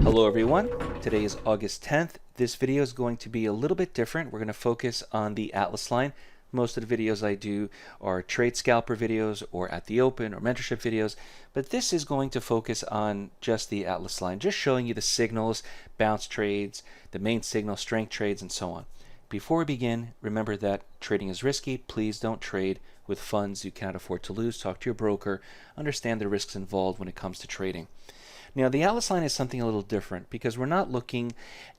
Hello everyone, today is August 10th. This video is going to be a little bit different. We're going to focus on the Atlas line. Most of the videos I do are trade scalper videos or at the open or mentorship videos, but this is going to focus on just the Atlas line, just showing you the signals, bounce trades, the main signal, strength trades, and so on. Before we begin, remember that trading is risky. Please don't trade with funds you cannot afford to lose. Talk to your broker. Understand the risks involved when it comes to trading. Now, the Atlas line is something a little different because we're not looking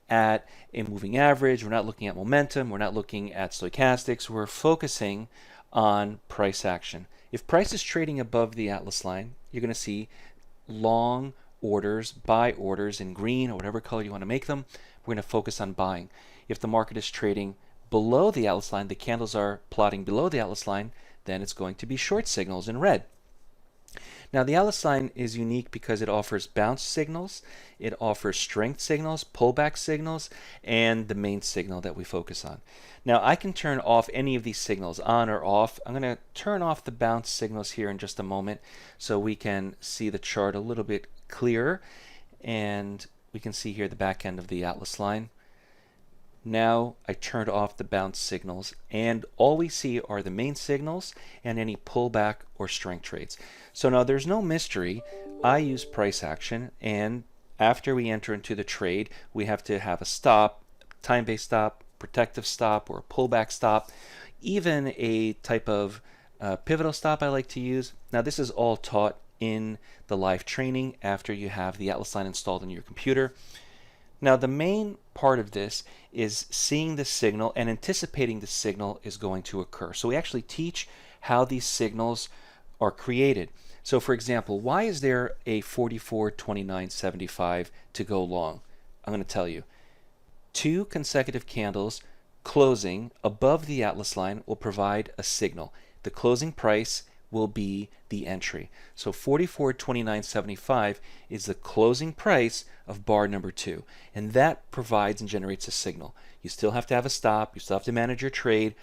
at a moving average, we're not looking at momentum, we're not looking at stochastics, we're focusing on price action. If price is trading above the Atlas line, you're going to see long orders, buy orders in green or whatever color you want to make them. We're going to focus on buying. If the market is trading below the Atlas line, the candles are plotting below the Atlas line, then it's going to be short signals in red. Now, the Atlas line is unique because it offers bounce signals, it offers strength signals, pullback signals, and the main signal that we focus on. Now, I can turn off any of these signals, on or off. I'm going to turn off the bounce signals here in just a moment so we can see the chart a little bit clearer, and we can see here the back end of the Atlas line. Now I turned off the bounce signals, and all we see are the main signals and any pullback or strength trades. So now there's no mystery. I use price action, and after we enter into the trade, we have to have a stop, time-based stop, protective stop, or a pullback stop, even a type of pivotal stop I like to use. Now this is all taught in the live training after you have the Atlas line installed in your computer. Now, the main part of this is seeing the signal and anticipating the signal is going to occur. So we actually teach how these signals are created. So for example, why is there a 44.29.75 to go long? I'm going to tell you. 2 consecutive candles closing above the Atlas line will provide a signal. The closing price will be the entry. So 44.29.75 is the closing price of bar number 2, and that provides and generates a signal. You still have to have a stop, you still have to manage your trade.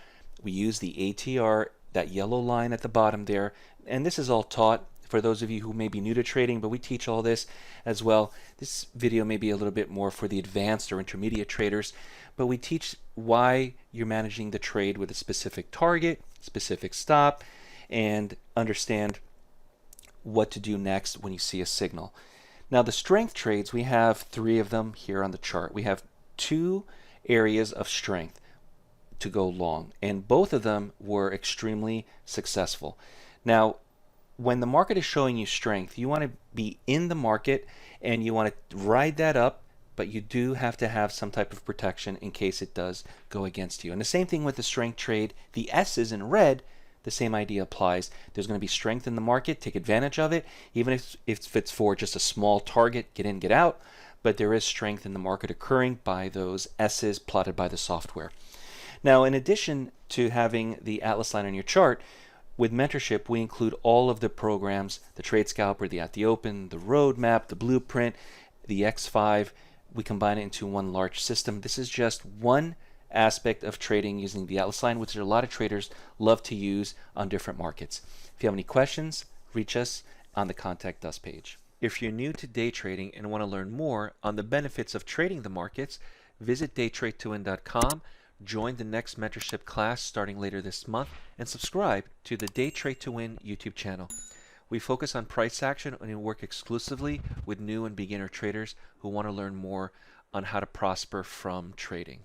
We use the ATR, that yellow line at the bottom there, and this is all taught for those of you who may be new to trading, but we teach all this as well. This video may be a little bit more for the advanced or intermediate traders, but we teach why you're managing the trade with a specific target, specific stop, and understand what to do next when you see a signal. Now, the strength trades, we have 3 of them here on the chart. We have 2 areas of strength to go long, and both of them were extremely successful. Now, when the market is showing you strength, you want to be in the market and you want to ride that up, but you do have to have some type of protection in case it does go against you. And the same thing with the strength trade, the S's in red, the same idea applies. There's going to be strength in the market, take advantage of it, even if it's for just a small target, get in, get out, but there is strength in the market occurring by those S's plotted by the software. Now, in addition to having the Atlas line on your chart, with Mentorship, we include all of the programs, the Trade Scalper, the At the Open, the Roadmap, the Blueprint, the X5. We combine it into one large system. This is just one aspect of trading using the Atlas line, which a lot of traders love to use on different markets. If you have any questions, reach us on the Contact Us page. If you're new to day trading and want to learn more on the benefits of trading the markets, visit DayTradeToWin.com, join the next mentorship class starting later this month, and subscribe to the DayTradeToWin YouTube channel. We focus on price action and work exclusively with new and beginner traders who want to learn more on how to prosper from trading.